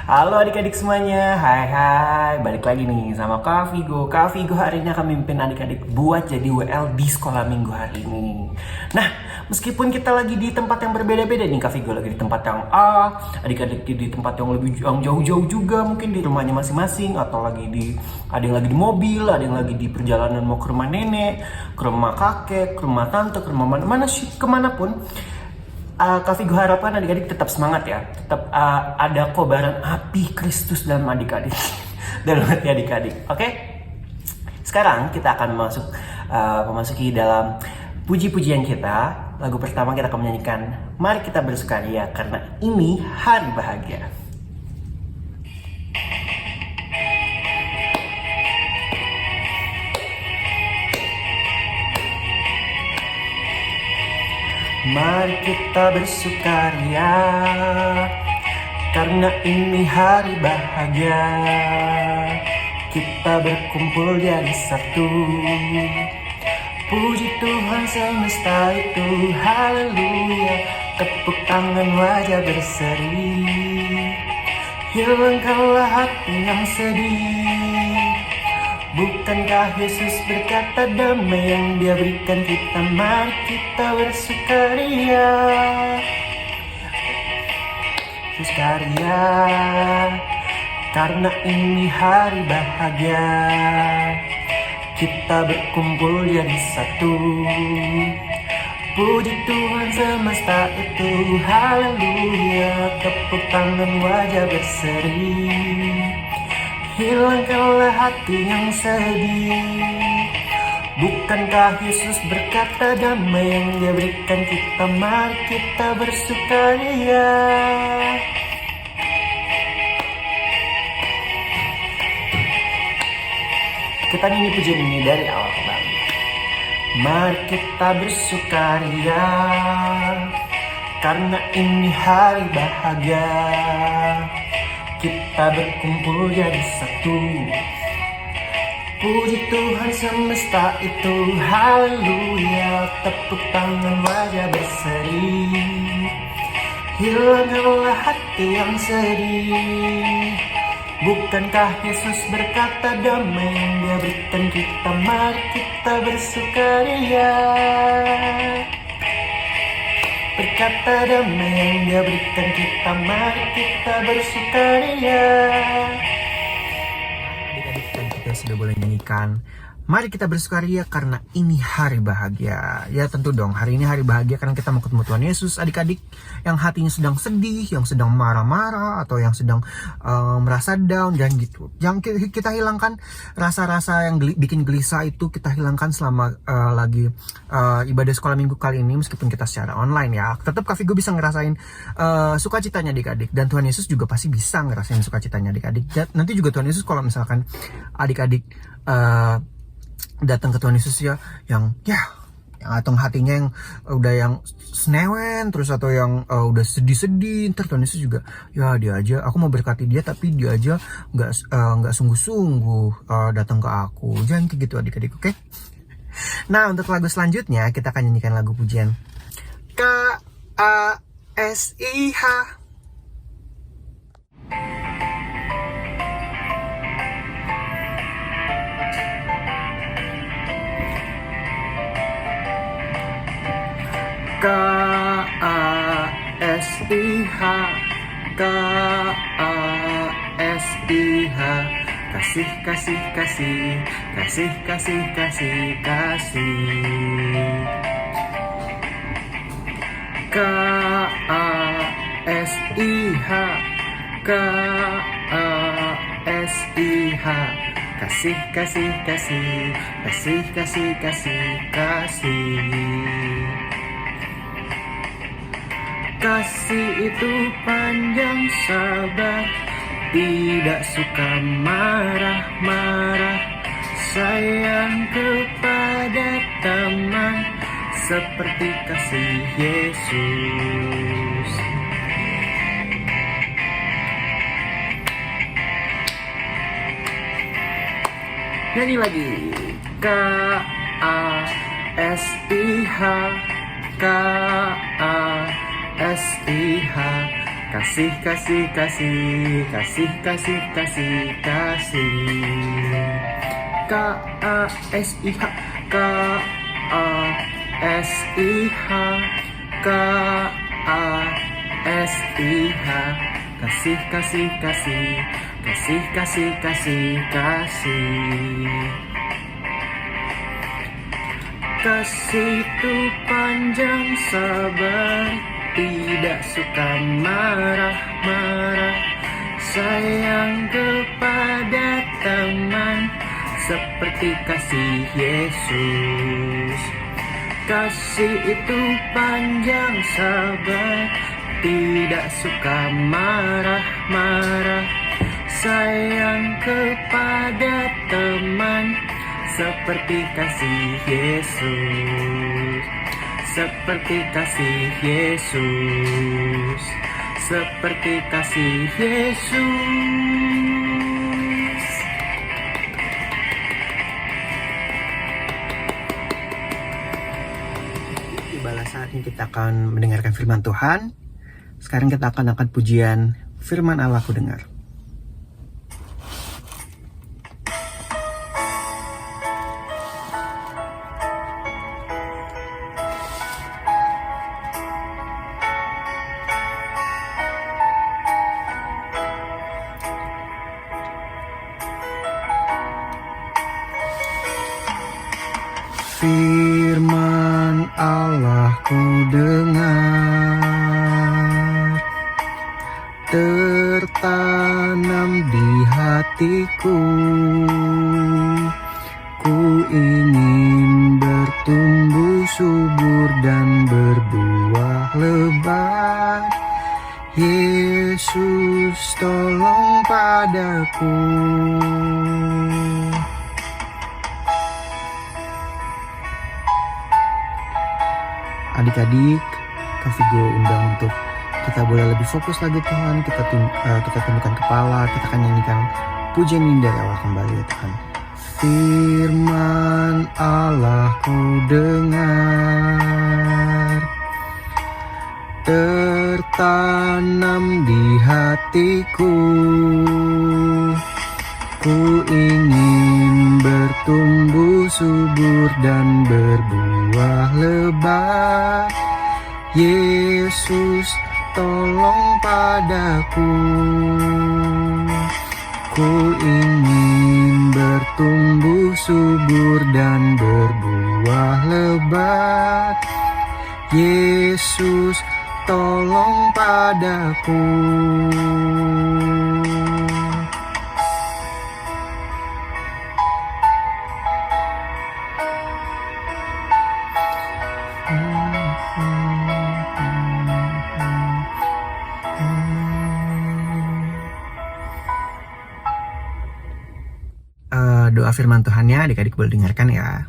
Halo adik-adik semuanya, hai, balik lagi nih sama Kak Vigo. Kak Vigo hari ini akan mimpin adik-adik buat jadi WL di sekolah minggu hari ini. Nah, meskipun kita lagi di tempat yang berbeda-beda nih, Kak Vigo lagi di tempat yang A, adik-adik di tempat yang lebih jauh-jauh juga, mungkin di rumahnya masing-masing, atau ada yang lagi di mobil, ada yang lagi di perjalanan mau ke rumah nenek, ke rumah kakek, ke rumah tante, ke rumah mana sih, kemanapun. Kak Vigo harapkan adik-adik tetap semangat ya. Tetap ada kobaran api Kristus dalam adik-adik. Dalam hati adik-adik. Oke? Sekarang kita akan memasuki dalam puji-pujian kita. Lagu pertama kita akan menyanyikan Mari Kita Bersukaria Karena Ini Hari Bahagia. Mari kita bersukaria karena ini hari bahagia. Kita berkumpul jadi satu. Puji Tuhan semesta itu, haleluya. Tepuk tangan wajah berseri. Hilangkanlah hati yang sedih. Bukankah Yesus berkata damai yang Dia berikan kita? Mari kita bersukaria. Bersukaria karena ini hari bahagia. Kita berkumpul jadi satu. Puji Tuhan semesta itu, haleluya. Tepuk tangan wajah berseri. Hilangkanlah hati yang sedih. Bukankah Yesus berkata damai yang Dia berikan kita? Mari kita bersukaria. Kita nyanyi pujian ini dari awal kembali. Mari kita bersukaria karena ini hari bahagia. Kita berkumpul jadi satu. Puji Tuhan semesta itu, haleluya. Tepuk tangan wajah berseri. Hilangkanlah hati yang sedih. Bukankah Yesus berkata damai yang Dia berikan kita? Mari kita bersukaria. Berkata damai yang Dia berikan kita, mari kita bersukaria. Adik-adik, kita sudah boleh nyanyikan Mari Kita Bersukaria karena ini hari bahagia. Ya tentu dong, hari ini hari bahagia karena kita mau ketemu Tuhan Yesus. Adik-adik yang hatinya sedang sedih, yang sedang marah-marah, atau yang sedang merasa down, dan gitu. Yang kita hilangkan rasa-rasa yang bikin gelisah itu, kita hilangkan selama lagi ibadah sekolah minggu kali ini, meskipun kita secara online ya. Tetap Kak Vigo bisa ngerasain sukacitanya adik-adik, dan Tuhan Yesus juga pasti bisa ngerasain sukacitanya adik-adik. Dan nanti juga Tuhan Yesus kalau misalkan adik-adik datang ke Tuhan Yesus ya, yang atau hatinya yang udah yang senewen terus, atau yang udah sedih-sedih, ntar Tuhan Yesus juga dia aja, aku mau berkati dia tapi dia aja nggak sungguh-sungguh datang ke aku. Jangan kayak gitu adik-adik, oke? Nah, untuk lagu selanjutnya kita akan nyanyikan lagu pujian KASIH. KASIH, KASIH, kasih, kasih, kasih, kasih, kasih, kasih, kasih. KASIH, KASIH, kasih, kasih, kasih, kasih, kasih, kasih, kasih. Kasih itu panjang sabar, tidak suka marah-marah, sayang kepada teman, seperti kasih Yesus. Nyanyi lagi. K-A-S-I-H, K-A-S-I-H. Kasih, kasih, kasih, kasih, kasih, kasih, kasih. K-A-S-I-H, K-A-S-I-H, K-A-S-I-H. Kasih, kasih, kasih, kasih, kasih, kasih, kasih. Kasih itu panjang sabar, tidak suka marah-marah, sayang kepada teman, seperti kasih Yesus. Kasih itu panjang sabar, tidak suka marah-marah, sayang kepada teman, seperti kasih Yesus. Seperti kasih Yesus, seperti kasih Yesus. Tibalah saatnya kita akan mendengarkan firman Tuhan. Sekarang kita akan angkat pujian firman Allah ku dengar. Firman Allah ku dengar, tertanam di hatiku. Ku ingin bertumbuh subur dan berbuah lebat. Yesus tolong padaku. Adik-adik, Kak Vigo undang untuk kita boleh lebih fokus lagi Tuhan. Kita tundukkan kepala, kita akan nyanyikan pujian ini dari awal kembali ya Tuhan. Firman Allah ku dengar, tertanam di hatiku. Ku ingin bertumbuh subur dan berbuah lebat. Yesus tolong padaku. Ku ingin bertumbuh subur dan berbuah lebat. Yesus tolong padaku. Doa firman Tuhannya adik-adik boleh dengarkan ya.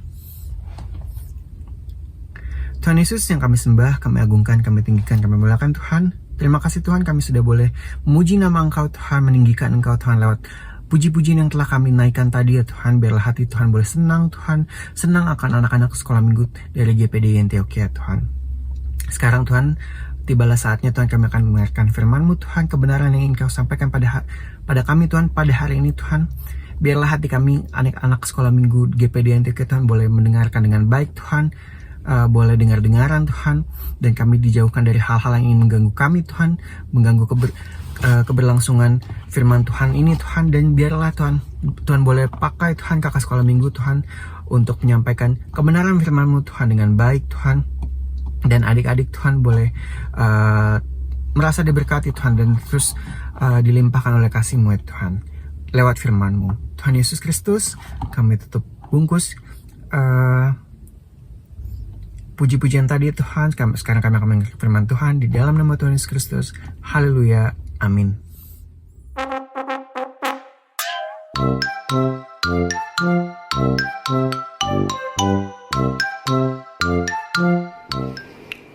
Tuhan Yesus yang kami sembah, kami agungkan, kami tinggikan, kami muliakan Tuhan. Terima kasih Tuhan kami sudah boleh memuji nama Engkau Tuhan, meninggikan Engkau Tuhan lewat puji-pujian yang telah kami naikkan tadi ya Tuhan. Biarlah hati Tuhan boleh senang Tuhan, senang akan anak-anak sekolah minggu dari GPD Antioquia Tuhan. Sekarang Tuhan, tibalah saatnya Tuhan kami akan mendengarkan firman-Mu Tuhan, kebenaran yang ingin Kau sampaikan pada kami Tuhan pada hari ini Tuhan. Biarlah hati kami anak-anak sekolah minggu GPD Antioquia Tuhan boleh mendengarkan dengan baik Tuhan, boleh dengar-dengaran Tuhan, dan kami dijauhkan dari hal-hal yang ingin mengganggu kami Tuhan, mengganggu keberlangsungan firman Tuhan ini Tuhan. Dan biarlah Tuhan boleh pakai Tuhan kakak sekolah minggu Tuhan untuk menyampaikan kebenaran firman-Mu Tuhan dengan baik Tuhan, dan adik-adik Tuhan boleh merasa diberkati Tuhan dan terus dilimpahkan oleh kasih-Mu Tuhan lewat firman-Mu. Tuhan Yesus Kristus, kami tutup bungkus puji-pujian tadi Tuhan. Sekarang kami akan mendengar firman Tuhan di dalam nama Tuhan Yesus Kristus. Haleluya, amin.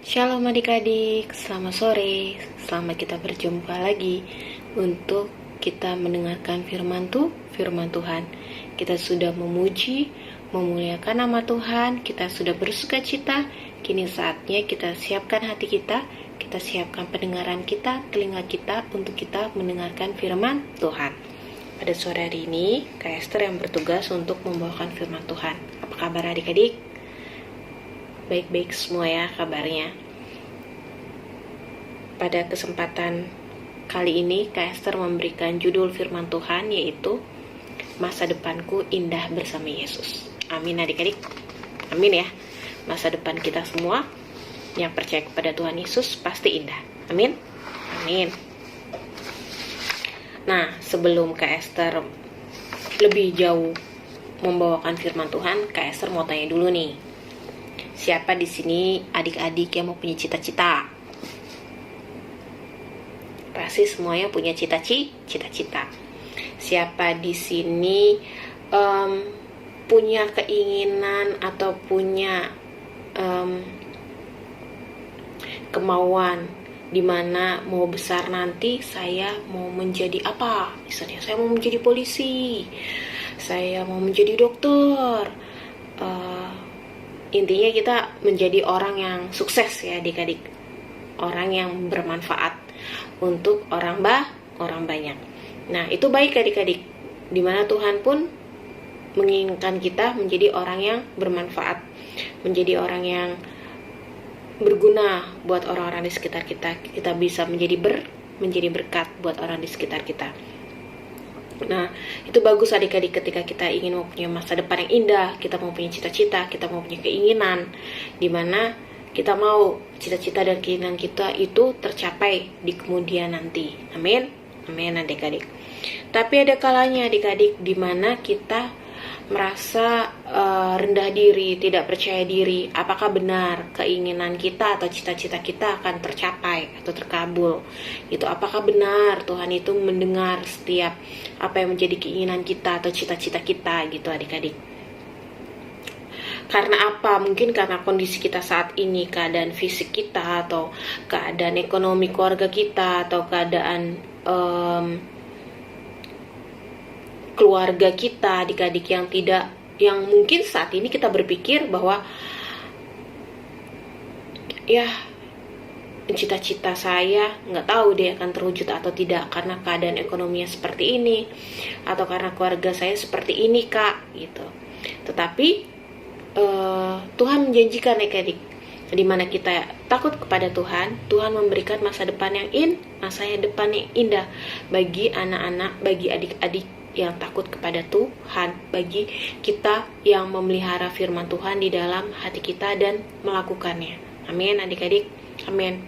Shalom adik-adik, selamat sore. Selamat kita berjumpa lagi untuk kita mendengarkan firman Tuhan kita sudah memuji, memuliakan nama Tuhan, kita sudah bersuka cita. Kini saatnya kita siapkan hati kita siapkan pendengaran kita, telinga kita untuk kita mendengarkan firman Tuhan. Pada sore hari ini, Kak Esther yang bertugas untuk membawakan firman Tuhan. Apa kabar adik-adik? Baik-baik semua ya kabarnya. Pada kesempatan kali ini, Kak Esther memberikan judul firman Tuhan yaitu Masa Depanku Indah Bersama Yesus. Amin adik-adik. Amin ya. Masa depan kita semua yang percaya kepada Tuhan Yesus pasti indah. Amin. Amin. Nah, sebelum Kak Esther lebih jauh membawakan firman Tuhan, Kak Esther mau tanya dulu nih. Siapa di sini adik-adik yang mau punya cita-cita? Pasti semuanya punya cita-cita. Siapa di sini punya keinginan atau punya kemauan dimana mau besar nanti saya mau menjadi apa? Misalnya saya mau menjadi polisi, saya mau menjadi dokter. Intinya kita menjadi orang yang sukses ya adik-adik, orang yang bermanfaat untuk orang banyak. Nah itu baik adik-adik, dimana Tuhan pun menginginkan kita menjadi orang yang bermanfaat, menjadi orang yang berguna buat orang-orang di sekitar kita. Kita bisa menjadi berkat buat orang di sekitar kita. Nah, itu bagus adik-adik ketika kita ingin mempunyai masa depan yang indah, kita mau punya cita-cita, kita mau punya keinginan, dimana kita mau cita-cita dan keinginan kita itu tercapai di kemudian nanti. Amin. Amin adik-adik. Tapi ada kalanya adik-adik dimana kita merasa rendah diri, tidak percaya diri. Apakah benar keinginan kita atau cita-cita kita akan tercapai atau terkabul? Itu apakah benar Tuhan itu mendengar setiap apa yang menjadi keinginan kita atau cita-cita kita gitu adik-adik? Karena apa? Mungkin karena kondisi kita saat ini, keadaan fisik kita atau keadaan ekonomi keluarga kita atau keadaan keluarga kita, adik-adik yang mungkin saat ini kita berpikir bahwa ya cita-cita saya nggak tahu deh akan terwujud atau tidak karena keadaan ekonominya seperti ini atau karena keluarga saya seperti ini kak gitu. Tetapi Tuhan menjanjikan adik-adik, di mana kita takut kepada Tuhan, Tuhan memberikan masa depan yang indah bagi anak-anak, bagi adik-adik yang takut kepada Tuhan, bagi kita yang memelihara firman Tuhan di dalam hati kita dan melakukannya. Amin adik-adik. Amin.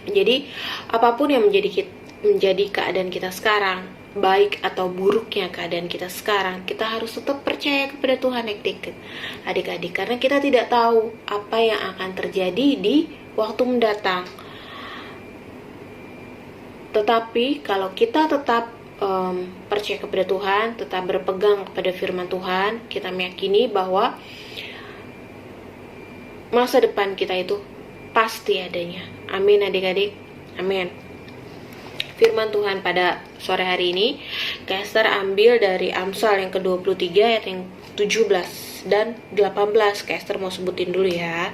Jadi apapun yang menjadi keadaan kita sekarang, baik atau buruknya keadaan kita sekarang, kita harus tetap percaya kepada Tuhan adik-adik, karena kita tidak tahu apa yang akan terjadi di waktu mendatang. Tetapi kalau kita tetap percaya kepada Tuhan, tetap berpegang kepada firman Tuhan, kita meyakini bahwa masa depan kita itu pasti adanya. Amin adik-adik. Amin. Firman Tuhan pada sore hari ini Kak Esther ambil dari Amsal yang ke-23 ayat yang 17 dan 18. Kak Esther mau sebutin dulu ya.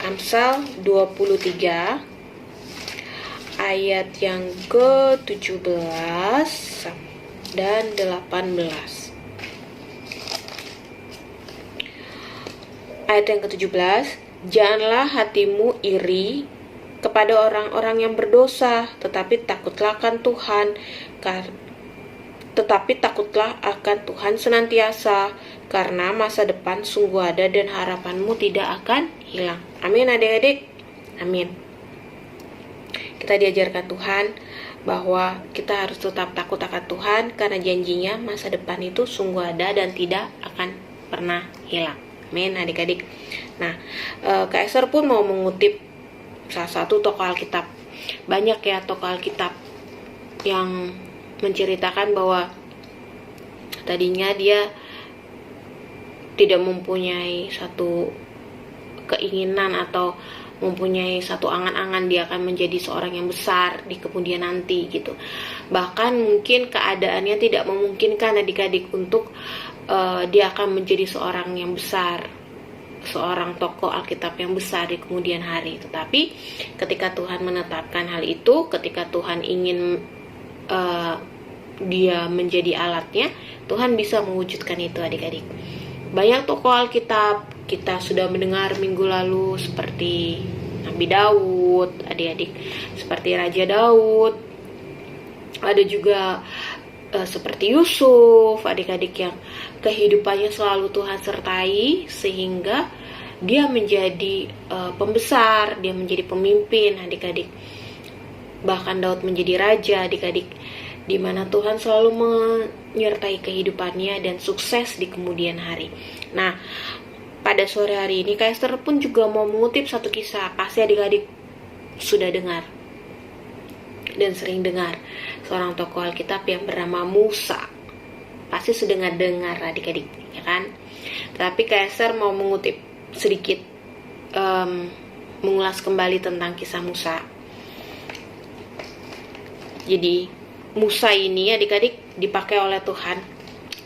Amsal 23 ayat yang ke-17 dan 18. Ayat yang ke-17, janganlah hatimu iri kepada orang-orang yang berdosa, tetapi takutlah akan Tuhan senantiasa, karena masa depan sungguh ada dan harapanmu tidak akan hilang. Amin adik-adik. Amin. Kita diajarkan Tuhan bahwa kita harus tetap takut akan Tuhan karena janjinya masa depan itu sungguh ada dan tidak akan pernah hilang. Amin adik-adik. Nah, Kak Esther pun mau mengutip salah satu tokoh Alkitab. Banyak ya tokoh Alkitab yang menceritakan bahwa tadinya dia tidak mempunyai satu keinginan atau mempunyai satu angan-angan dia akan menjadi seorang yang besar di kemudian nanti gitu. Bahkan mungkin keadaannya tidak memungkinkan adik-adik untuk dia akan menjadi seorang yang besar, seorang tokoh Alkitab yang besar di kemudian hari. Tetapi ketika Tuhan menetapkan hal itu, ketika Tuhan ingin dia menjadi alatnya, Tuhan bisa mewujudkan itu adik-adik. Banyak tokoh Alkitab kita sudah mendengar minggu lalu, seperti Nabi Daud, adik-adik, seperti Raja Daud. Ada juga seperti Yusuf, adik-adik, yang kehidupannya selalu Tuhan sertai sehingga dia menjadi pembesar, dia menjadi pemimpin, adik-adik. Bahkan Daud menjadi raja, adik-adik, di mana Tuhan selalu menyertai kehidupannya dan sukses di kemudian hari. Nah, pada sore hari ini Kak Esther pun juga mau mengutip satu kisah. Pasti adik-adik sudah dengar dan sering dengar seorang tokoh Alkitab yang bernama Musa. Pasti sudah dengar adik-adik, ya kan? Tapi Kak Esther mau mengutip sedikit, mengulas kembali tentang kisah Musa. Jadi Musa ini adik-adik dipakai oleh Tuhan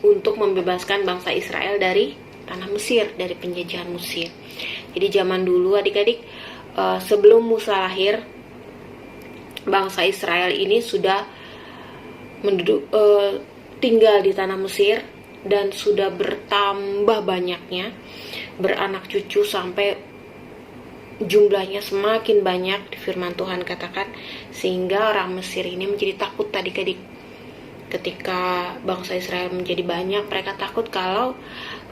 untuk membebaskan bangsa Israel dari tanah Mesir, dari penjajahan Mesir. Jadi zaman dulu adik-adik, sebelum Musa lahir, bangsa Israel ini sudah tinggal di tanah Mesir dan sudah bertambah banyaknya, beranak cucu sampai jumlahnya semakin banyak, di firman Tuhan katakan, sehingga orang Mesir ini menjadi takut adik-adik. Ketika bangsa Israel menjadi banyak, mereka takut kalau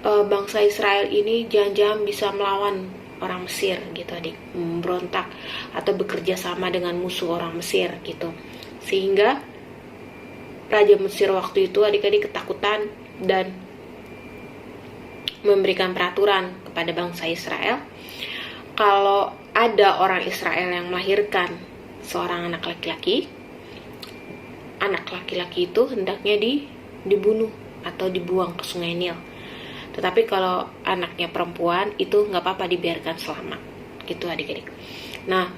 bangsa Israel ini jangan-jangan bisa melawan orang Mesir gitu adik, memberontak atau bekerja sama dengan musuh orang Mesir gitu. Sehingga Raja Mesir waktu itu adik-adik ketakutan dan memberikan peraturan kepada bangsa Israel, kalau ada orang Israel yang melahirkan seorang anak laki-laki, anak laki-laki itu hendaknya dibunuh atau dibuang ke Sungai Nil. Tetapi kalau anaknya perempuan itu nggak apa-apa, dibiarkan selamat gitu adik-adik. Nah,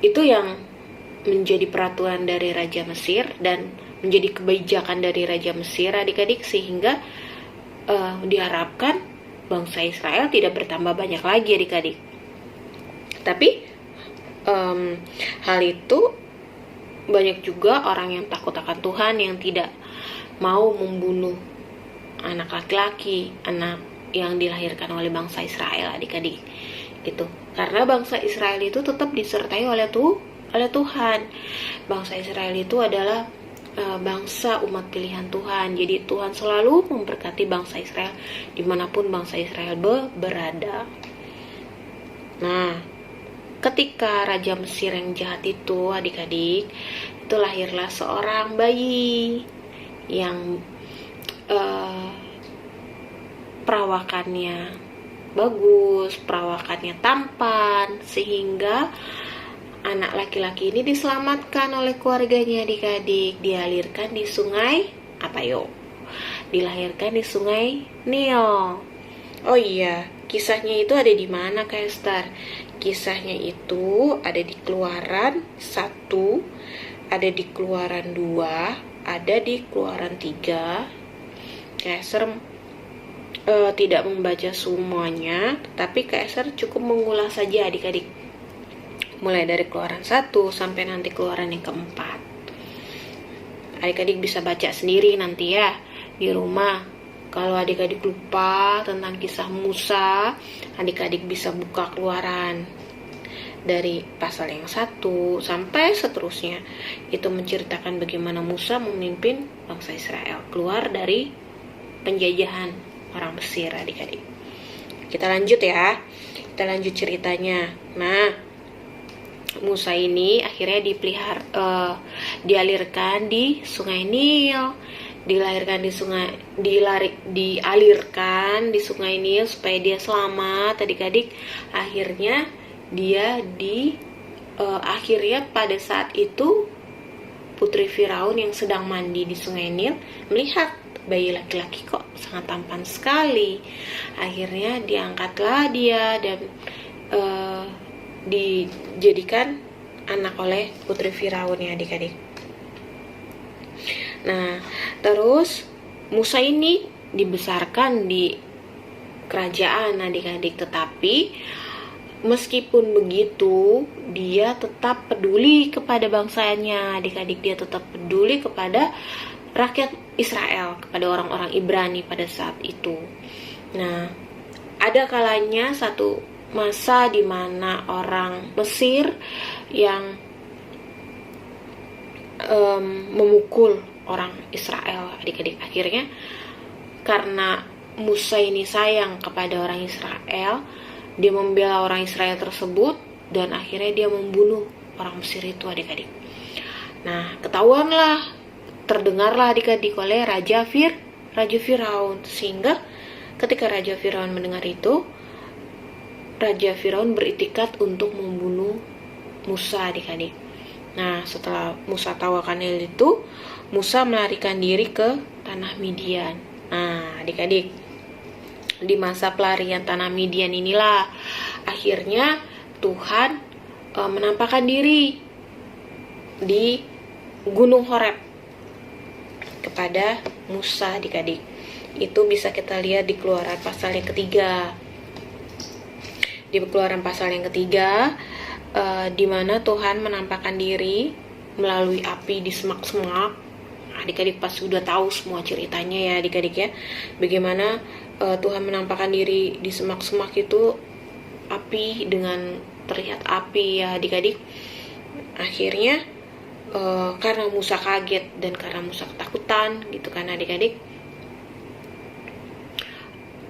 itu yang menjadi peraturan dari Raja Mesir dan menjadi kebijakan dari Raja Mesir adik-adik, sehingga diharapkan bangsa Israel tidak bertambah banyak lagi adik-adik. Tapi hal itu banyak juga orang yang takut akan Tuhan, yang tidak mau membunuh anak laki-laki, anak yang dilahirkan oleh bangsa Israel adik-adik gitu. Karena bangsa Israel itu tetap disertai oleh Tuhan. Bangsa Israel itu adalah bangsa umat pilihan Tuhan. Jadi Tuhan selalu memberkati bangsa Israel dimanapun bangsa Israel berada. Nah, ketika Raja Mesir yang jahat itu adik-adik, itu lahirlah seorang bayi yang perawakannya bagus, perawakannya tampan, sehingga anak laki-laki ini diselamatkan oleh keluarganya adik-adik, dialirkan di sungai apa yuk? Dilahirkan di sungai Nil. Oh iya, kisahnya itu ada di mana Kak Esther? Kisahnya itu ada di Keluaran 1, ada di Keluaran 2, ada di Keluaran 3. Kak Esther tidak membaca semuanya, tapi Kak Esther cukup mengulas saja adik-adik, mulai dari Keluaran 1 sampai nanti Keluaran yang keempat. Adik-adik bisa baca sendiri nanti ya di rumah. Kalau adik-adik lupa tentang kisah Musa, adik-adik bisa buka Keluaran dari pasal yang 1 sampai seterusnya. Itu menceritakan bagaimana Musa memimpin bangsa Israel keluar dari penjajahan orang Mesir adik-adik. Kita lanjut ya. Kita lanjut ceritanya. Nah, Musa ini akhirnya dialirkan di Sungai Nil, dialirkan di Sungai Nil supaya dia selamat adik-adik. Akhirnya dia akhirnya pada saat itu putri Firaun yang sedang mandi di Sungai Nil melihat bayi laki-laki kok sangat tampan sekali. Akhirnya diangkatlah dia dan dijadikan anak oleh putri Firaun ya adik-adik. Nah, terus Musa ini dibesarkan di kerajaan adik-adik, tetapi meskipun begitu dia tetap peduli kepada bangsanya adik-adik, dia tetap peduli kepada rakyat Israel, kepada orang-orang Ibrani pada saat itu. Nah, ada kalanya satu masa di mana orang Mesir yang memukul orang Israel adik-adik. Akhirnya karena Musa ini sayang kepada orang Israel, dia membela orang Israel tersebut dan akhirnya dia membunuh orang Mesir itu adik-adik. Nah, terdengarlah adik-adik oleh Raja Firaun, sehingga ketika Raja Firaun mendengar itu, Raja Firaun beritikat untuk membunuh Musa adik-adik. Nah, setelah Musa tahu akan hal itu, Musa melarikan diri ke tanah Midian. Nah, adik-adik, di masa pelarian tanah Midian inilah akhirnya Tuhan menampakkan diri di Gunung Horeb kepada Musa adik-adik. Itu bisa kita lihat di Keluaran pasal yang ketiga. Di Keluaran pasal yang ketiga, di mana Tuhan menampakkan diri melalui api di semak-semak. Adik-adik pas sudah tahu semua ceritanya ya adik-adik ya, bagaimana Tuhan menampakkan diri di semak-semak itu, api, dengan terlihat api ya adik-adik. Akhirnya karena Musa kaget dan karena Musa ketakutan gitu kan adik-adik,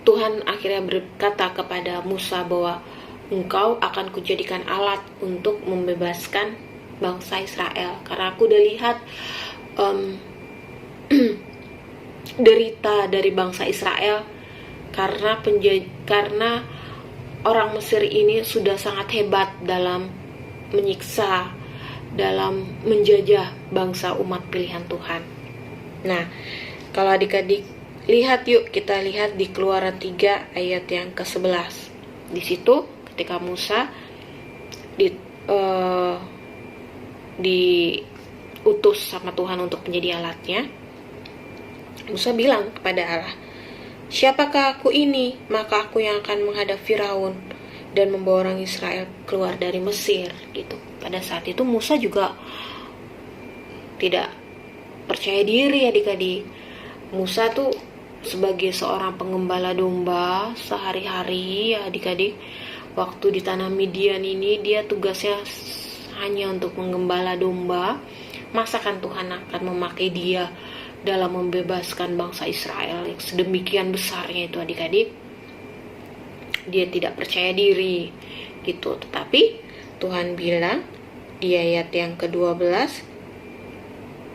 Tuhan akhirnya berkata kepada Musa bahwa engkau akan kujadikan alat untuk membebaskan bangsa Israel, karena aku udah lihat derita dari bangsa Israel karena orang Mesir ini sudah sangat hebat dalam menyiksa, dalam menjajah bangsa umat pilihan Tuhan. Nah, kalau adik-adik lihat yuk, kita lihat di Keluaran 3 ayat yang ke-11. Di situ ketika Musa diutus sama Tuhan untuk menjadi alatnya, Musa bilang kepada Allah, siapakah aku ini? Maka aku yang akan menghadap Firaun dan membawa orang Israel keluar dari Mesir gitu. Pada saat itu Musa juga tidak percaya diri adik-adik. Musa tuh sebagai seorang pengembala domba sehari-hari ya adik-adik, waktu di tanah Midian ini dia tugasnya hanya untuk menggembala domba. Masakan Tuhan akan memakai dia dalam membebaskan bangsa Israel yang sedemikian besarnya itu adik-adik? Dia tidak percaya diri gitu. Tetapi Tuhan bilang di ayat yang ke-12,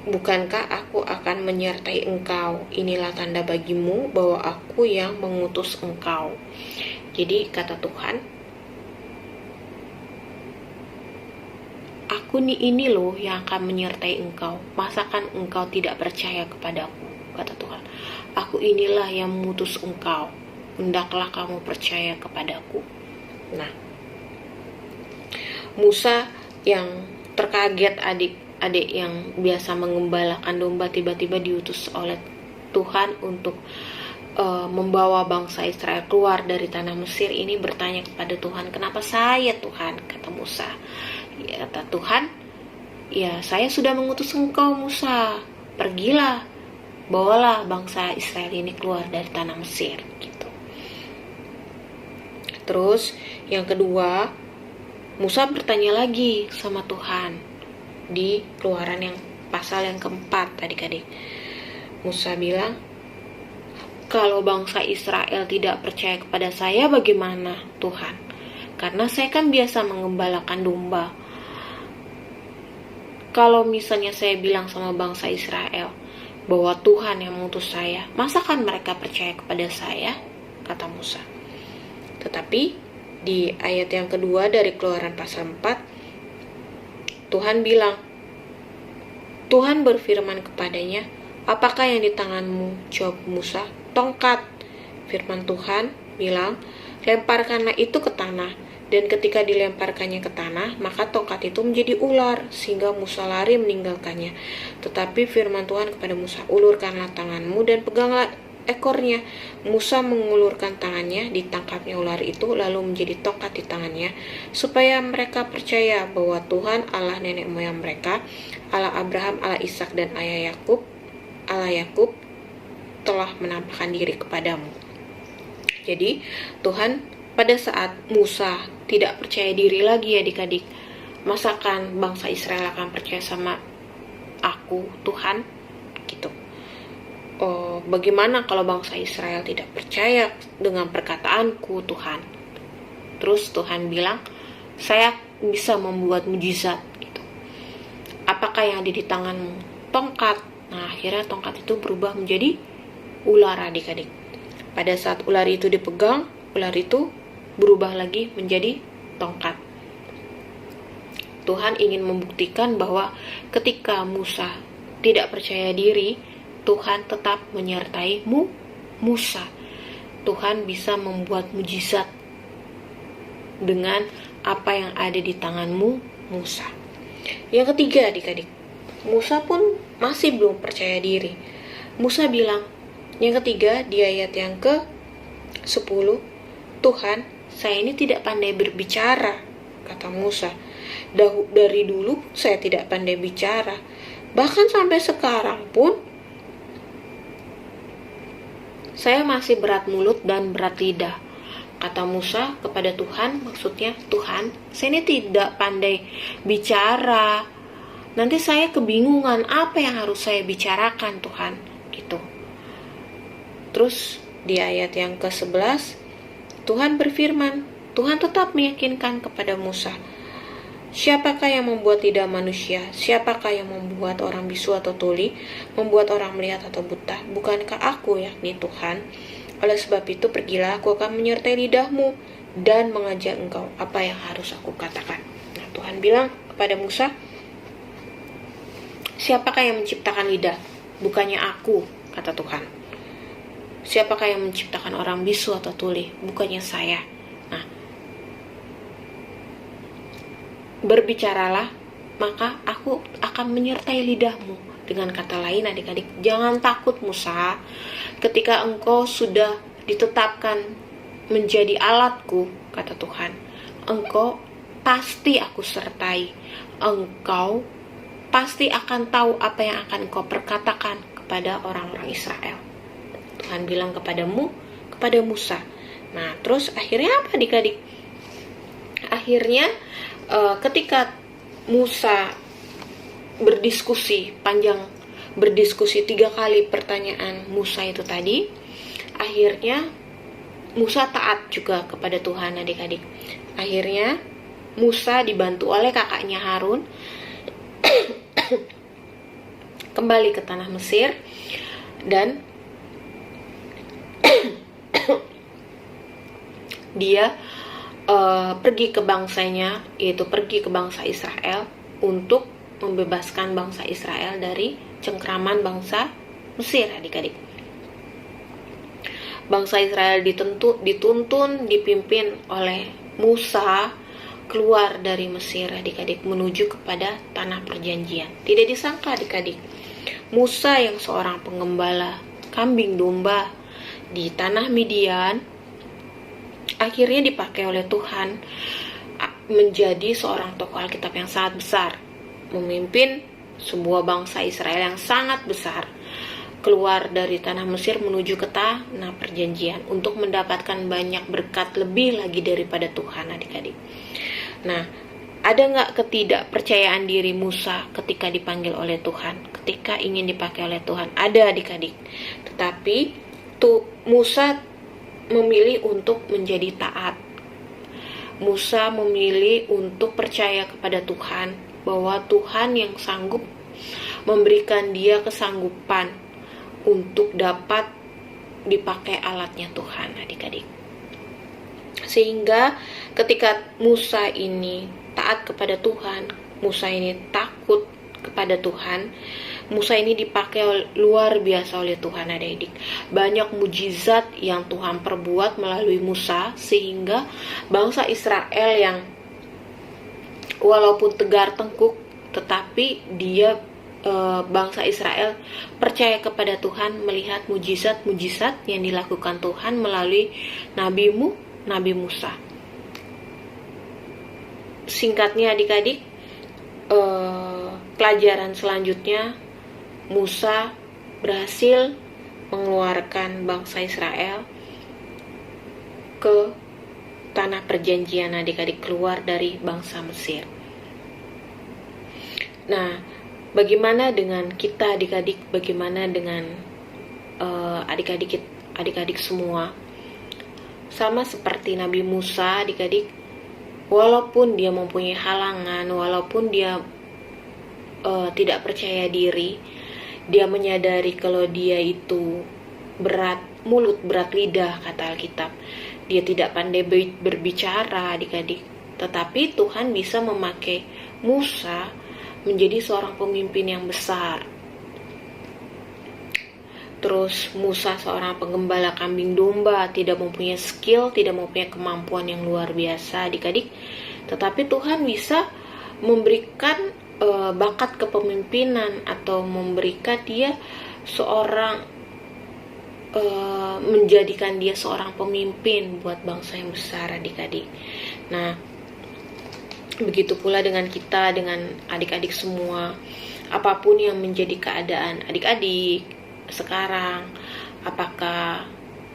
bukankah aku akan menyertai engkau? Inilah tanda bagimu bahwa aku yang mengutus engkau. Jadi kata Tuhan, aku ini loh yang akan menyertai engkau. Masakan engkau tidak percaya kepadaku? Kata Tuhan, aku inilah yang mengutus engkau. Hendaklah kamu percaya kepadaku. Nah, Musa yang terkaget, adik-adik yang biasa mengembalakan domba tiba-tiba diutus oleh Tuhan untuk membawa bangsa Israel keluar dari tanah Mesir ini, bertanya kepada Tuhan, kenapa saya Tuhan? Kata Musa. Ya, kata Tuhan, ya saya sudah mengutus engkau Musa, pergilah, bawalah bangsa Israel ini keluar dari tanah Mesir gitu. Terus yang kedua, Musa bertanya lagi sama Tuhan di Keluaran yang pasal yang keempat adik-adik. Musa bilang, kalau bangsa Israel tidak percaya kepada saya, bagaimana Tuhan? Karena saya kan biasa mengembalakan domba. Kalau misalnya saya bilang sama bangsa Israel bahwa Tuhan yang mengutus saya, masakan mereka percaya kepada saya? Kata Musa. Tetapi di ayat yang kedua dari Keluaran pasal 4, Tuhan bilang, Tuhan berfirman kepadanya, apakah yang di tanganmu? Jawab Musa, tongkat. Firman Tuhan bilang, lemparkanlah itu ke tanah. Dan ketika dilemparkannya ke tanah, maka tongkat itu menjadi ular, sehingga Musa lari meninggalkannya. Tetapi firman Tuhan kepada Musa, ulurkanlah tanganmu dan peganglah ekornya. Musa mengulurkan tangannya, ditangkapnya ular itu, lalu menjadi tongkat di tangannya, supaya mereka percaya bahwa Tuhan Allah nenek moyang mereka, Allah Abraham, Allah Ishak dan Allah Yakub telah menampakkan diri kepadamu. Jadi Tuhan pada saat Musa tidak percaya diri lagi, adik-adik, masakan bangsa Israel akan percaya sama aku, Tuhan? Gitu. Oh, bagaimana kalau bangsa Israel tidak percaya dengan perkataanku, Tuhan? Terus Tuhan bilang, saya bisa membuat mujizat. Gitu. Apakah yang ada di tanganmu? Tongkat. Nah, akhirnya tongkat itu berubah menjadi ular, adik-adik. Pada saat ular itu dipegang, ular itu berubah lagi menjadi tongkat. Tuhan ingin membuktikan bahwa ketika Musa tidak percaya diri, Tuhan tetap menyertai Musa. Tuhan bisa membuat mujizat dengan apa yang ada di tanganmu, Musa. Yang ketiga, adik-adik, Musa pun masih belum percaya diri. Musa bilang, yang ketiga di ayat yang ke-10, Tuhan, saya ini tidak pandai berbicara, kata Musa. Dari dulu saya tidak pandai bicara. Bahkan sampai sekarang pun saya masih berat mulut dan berat lidah. Kata Musa kepada Tuhan, maksudnya, Tuhan, saya ini tidak pandai bicara. Nanti saya kebingungan apa yang harus saya bicarakan, Tuhan. Gitu. Terus di ayat yang ke-11, Tuhan berfirman, Tuhan tetap meyakinkan kepada Musa, siapakah yang membuat lidah manusia? Siapakah yang membuat orang bisu atau tuli? Membuat orang melihat atau buta? Bukankah aku, yakni Tuhan? Oleh sebab itu pergilah, aku akan menyertai lidahmu dan mengajak engkau apa yang harus aku katakan. Nah, Tuhan bilang kepada Musa, siapakah yang menciptakan lidah? Bukannya aku, kata Tuhan. Siapakah yang menciptakan orang bisu atau tuli? Bukannya saya. Nah, berbicaralah, maka aku akan menyertai lidahmu. Dengan kata lain, adik-adik, jangan takut Musa. Ketika engkau sudah ditetapkan menjadi alatku, kata Tuhan, engkau pasti aku sertai. Engkau pasti akan tahu apa yang akan engkau perkatakan kepada orang-orang Israel. Tuhan bilang kepada Musa. Nah, terus akhirnya apa, adik-adik? Akhirnya ketika Musa berdiskusi 3 kali pertanyaan Musa itu tadi, akhirnya Musa taat juga kepada Tuhan, adik-adik. Akhirnya Musa dibantu oleh kakaknya Harun kembali ke tanah Mesir dan dia pergi ke bangsanya, yaitu pergi ke bangsa Israel untuk membebaskan bangsa Israel dari cengkraman bangsa Mesir, adik-adik. Bangsa Israel dituntun, dipimpin oleh Musa keluar dari Mesir, adik-adik, menuju kepada tanah perjanjian. Tidak disangka, adik-adik, Musa yang seorang pengembala kambing domba di tanah Midian akhirnya dipakai oleh Tuhan menjadi seorang tokoh Alkitab yang sangat besar, memimpin sebuah bangsa Israel yang sangat besar keluar dari tanah Mesir menuju ke tanah perjanjian untuk mendapatkan banyak berkat lebih lagi daripada Tuhan, adik-adik. Nah, ada nggak ketidakpercayaan diri Musa ketika dipanggil oleh Tuhan, ketika ingin dipakai oleh Tuhan? Ada, adik-adik. Tetapi Musa memilih untuk menjadi taat. Musa memilih untuk percaya kepada Tuhan, bahwa Tuhan yang sanggup memberikan dia kesanggupan untuk dapat dipakai alatnya Tuhan, adik-adik. Sehingga ketika Musa ini taat kepada Tuhan, Musa ini takut kepada Tuhan, Musa ini dipakai luar biasa oleh Tuhan adik-adik. Banyak mujizat yang Tuhan perbuat melalui Musa, sehingga bangsa Israel yang walaupun tegar tengkuk, tetapi bangsa Israel percaya kepada Tuhan melihat mujizat-mujizat yang dilakukan Tuhan melalui Nabi Musa. Singkatnya adik-adik, pelajaran selanjutnya, Musa berhasil mengeluarkan bangsa Israel ke tanah perjanjian adik-adik, keluar dari bangsa Mesir. Nah, bagaimana dengan kita adik-adik? Bagaimana dengan adik-adik semua? Sama seperti Nabi Musa adik-adik, walaupun dia mempunyai halangan, walaupun dia tidak percaya diri, dia menyadari kalau dia itu berat mulut, berat lidah, kata Alkitab. Dia tidak pandai berbicara adik-adik, tetapi Tuhan bisa memakai Musa menjadi seorang pemimpin yang besar. Terus Musa seorang penggembala kambing domba, tidak mempunyai skill, tidak mempunyai kemampuan yang luar biasa adik-adik, tetapi Tuhan bisa memberikan bakat kepemimpinan, atau memberikan dia menjadikan dia seorang pemimpin buat bangsa yang besar adik-adik. Nah, begitu pula dengan kita, dengan adik-adik semua. Apapun yang menjadi keadaan adik-adik sekarang, apakah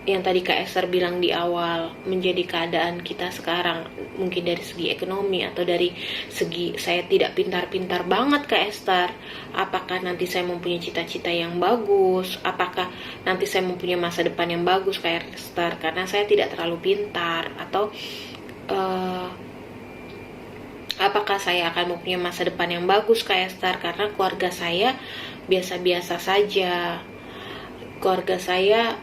yang tadi Kak Esther bilang di awal menjadi keadaan kita sekarang, mungkin dari segi ekonomi atau dari segi saya tidak pintar-pintar banget Kak Esther, apakah nanti saya mempunyai cita-cita yang bagus, apakah nanti saya mempunyai masa depan yang bagus Kak Esther karena saya tidak terlalu pintar, atau apakah saya akan mempunyai masa depan yang bagus Kak Esther karena keluarga saya biasa-biasa saja, keluarga saya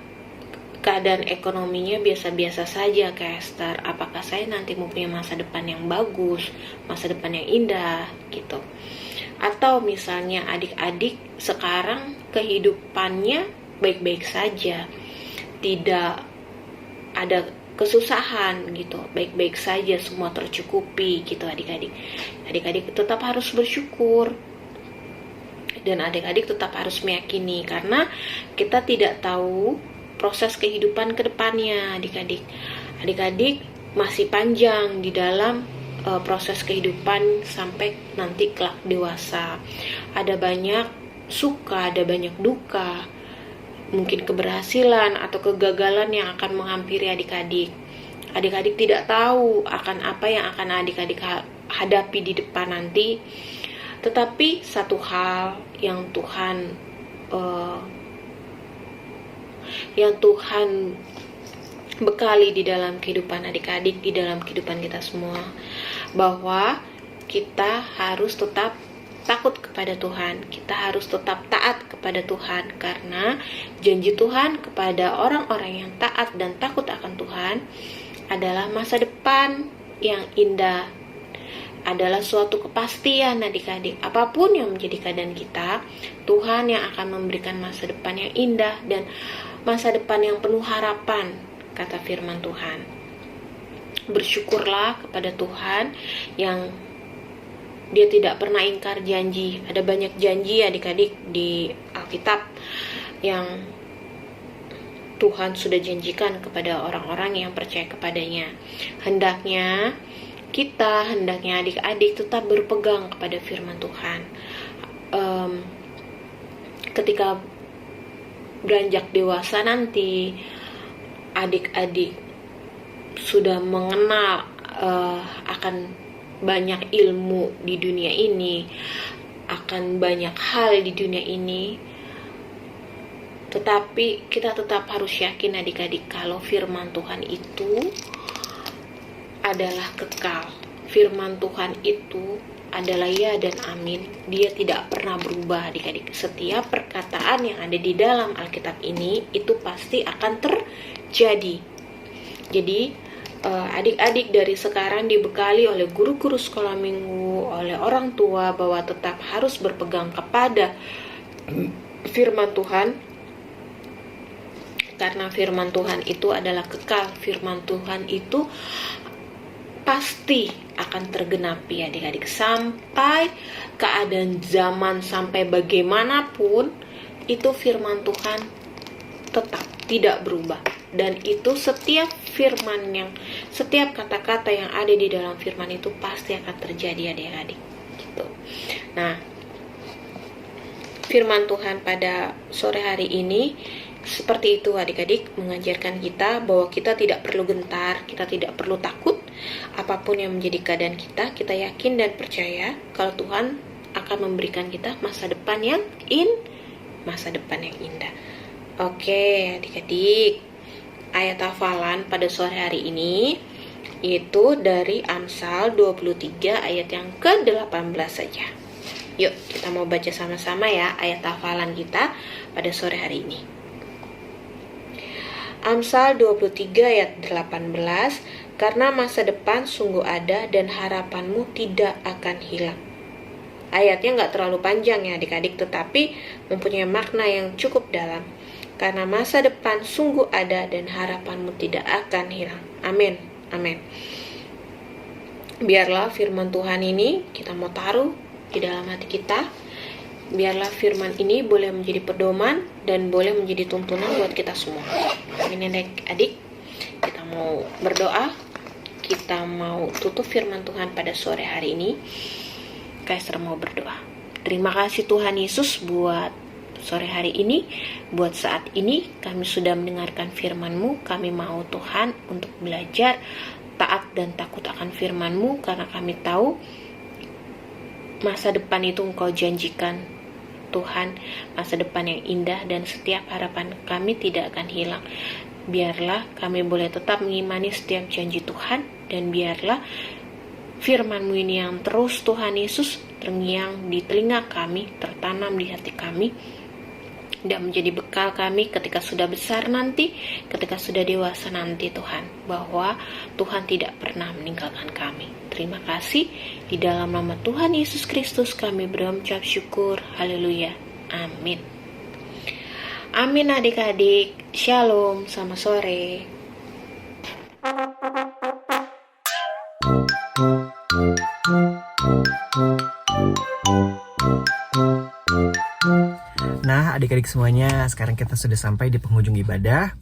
keadaan ekonominya biasa-biasa saja Kak Esther, apakah saya nanti mempunyai masa depan yang bagus, masa depan yang indah gitu. Atau misalnya adik-adik sekarang kehidupannya baik-baik saja, tidak ada kesusahan gitu, baik-baik saja, semua tercukupi gitu adik-adik. Adik-adik tetap harus bersyukur, dan adik-adik tetap harus meyakini, karena kita tidak tahu proses kehidupan ke depannya adik-adik. Adik-adik masih panjang di dalam proses kehidupan sampai nanti kelak dewasa. Ada banyak suka, ada banyak duka, mungkin keberhasilan atau kegagalan yang akan menghampiri adik-adik. Adik-adik tidak tahu akan apa yang akan adik-adik hadapi di depan nanti. Tetapi satu hal yang Tuhan bekali di dalam kehidupan adik-adik, di dalam kehidupan kita semua, bahwa kita harus tetap takut kepada Tuhan, kita harus tetap taat kepada Tuhan, karena janji Tuhan kepada orang-orang yang taat dan takut akan Tuhan adalah masa depan yang indah, adalah suatu kepastian adik-adik. Apapun yang menjadi keadaan kita, Tuhan yang akan memberikan masa depan yang indah dan masa depan yang penuh harapan, kata firman Tuhan. Bersyukurlah kepada Tuhan yang Dia tidak pernah ingkar janji. Ada banyak janji adik-adik di Alkitab yang Tuhan sudah janjikan kepada orang-orang yang percaya kepadanya. Hendaknya adik-adik tetap berpegang kepada firman Tuhan. Ketika beranjak dewasa nanti, adik-adik sudah mengenal akan banyak ilmu di dunia ini, akan banyak hal di dunia ini, tetapi kita tetap harus yakin adik-adik kalau firman Tuhan itu adalah kekal. Firman Tuhan itu adalah ya dan amin. Dia tidak pernah berubah adik-adik. Setiap perkataan yang ada di dalam Alkitab ini itu pasti akan terjadi. Jadi adik-adik dari sekarang dibekali oleh guru-guru sekolah minggu, oleh orang tua, bahwa tetap harus berpegang kepada firman Tuhan, karena firman Tuhan itu adalah kekal. Firman Tuhan itu pasti akan tergenapi adik-adik, sampai keadaan zaman, sampai bagaimanapun itu firman Tuhan tetap tidak berubah. Dan itu setiap setiap kata-kata yang ada di dalam firman itu pasti akan terjadi adik-adik gitu. Nah, firman Tuhan pada sore hari ini seperti itu adik-adik, mengajarkan kita bahwa kita tidak perlu gentar, kita tidak perlu takut apapun yang menjadi keadaan kita. Kita yakin dan percaya kalau Tuhan akan memberikan kita masa depan yang indah. Oke adik-adik, ayat hafalan pada sore hari ini itu dari Amsal 23 ayat yang ke-18 saja. Yuk kita mau baca sama-sama ya ayat hafalan kita pada sore hari ini. Amsal 23 ayat 18, karena masa depan sungguh ada dan harapanmu tidak akan hilang. Ayatnya nggak terlalu panjang ya adik-adik, tetapi mempunyai makna yang cukup dalam. Karena masa depan sungguh ada dan harapanmu tidak akan hilang. Amin, amin. Biarlah firman Tuhan ini kita mau taruh di dalam hati kita. Biarlah firman ini boleh menjadi pedoman dan boleh menjadi tuntunan buat kita semua. Amin adik-adik. Kita mau berdoa. Kita mau tutup firman Tuhan pada sore hari ini. Kaiser mau berdoa. Terima kasih Tuhan Yesus buat sore hari ini. Buat saat ini kami sudah mendengarkan firman-Mu. Kami mau Tuhan untuk belajar taat dan takut akan firman-Mu, karena kami tahu masa depan itu Engkau janjikan Tuhan, masa depan yang indah, dan setiap harapan kami tidak akan hilang. Biarlah kami boleh tetap mengimani setiap janji Tuhan, dan biarlah firman-Mu ini yang terus Tuhan Yesus terngiang di telinga kami, tertanam di hati kami, dan menjadi bekal kami ketika sudah besar nanti, ketika sudah dewasa nanti Tuhan, bahwa Tuhan tidak pernah meninggalkan kami. Terima kasih, di dalam nama Tuhan Yesus Kristus kami berucap syukur. Haleluya, amin. Amin adik-adik. Shalom, selamat sore. Nah, adik-adik semuanya, sekarang kita sudah sampai di penghujung ibadah.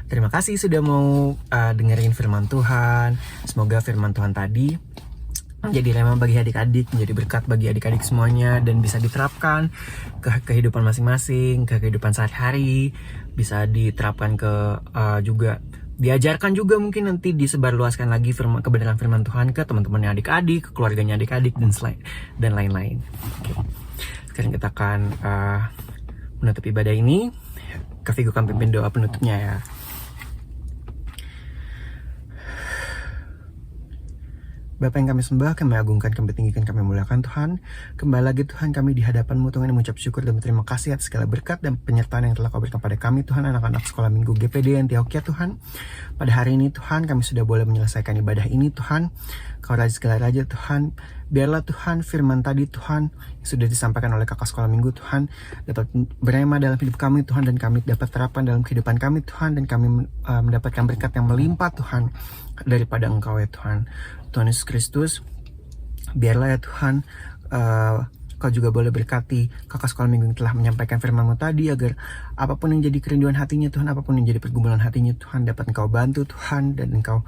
Terima kasih sudah mau dengerin firman Tuhan. Semoga firman Tuhan tadi menjadi rema bagi adik-adik, menjadi berkat bagi adik-adik semuanya, dan bisa diterapkan ke kehidupan masing-masing, ke kehidupan sehari-hari, bisa diterapkan ke juga diajarkan juga, mungkin nanti disebarluaskan lagi kebenaran firman Tuhan ke teman-temannya adik-adik, ke keluarganya adik-adik, dan lain-lain. Oke. Sekarang kita akan menutup ibadah ini. Kak Vigo akan pimpin doa penutupnya ya. Bapa yang kami sembah, kami agungkan, kami tinggikan, kami muliakan Tuhan. Kembali lagi Tuhan, kami di hadapan-Mu Tuhan, yang mengucap syukur dan berterima kasih atas segala berkat dan penyertaan yang telah Kau berikan pada kami Tuhan, anak-anak sekolah minggu GPD Antioquia Tuhan. Pada hari ini Tuhan, kami sudah boleh menyelesaikan ibadah ini Tuhan. Kau Raja segala Raja Tuhan, biarlah Tuhan firman tadi Tuhan yang sudah disampaikan oleh kakak sekolah minggu Tuhan dapat berema dalam hidup kami Tuhan, dan kami dapat terapkan dalam kehidupan kami Tuhan, dan kami mendapatkan berkat yang melimpah Tuhan daripada Engkau ya Tuhan. Tuhan Yesus Kristus, biarlah ya Tuhan Kau juga boleh berkati kakak sekolah minggu yang telah menyampaikan firman-Mu tadi, agar apapun yang jadi kerinduan hatinya Tuhan, apapun yang jadi pergumulan hatinya Tuhan, dapat Engkau bantu Tuhan, dan Engkau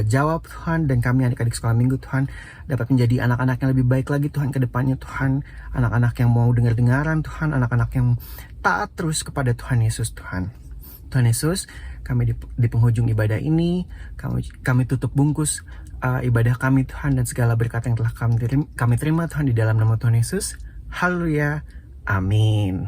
jawab Tuhan, dan kami adik-adik sekolah minggu Tuhan dapat menjadi anak-anak yang lebih baik lagi Tuhan ke depannya Tuhan, anak-anak yang mau dengar-dengaran Tuhan, anak-anak yang taat terus kepada Tuhan Yesus Tuhan. Tuhan Yesus, kami di penghujung ibadah ini, kami tutup bungkus ibadah kami Tuhan, dan segala berkat yang telah kami terima Tuhan, di dalam nama Tuhan Yesus. Haleluya, amin.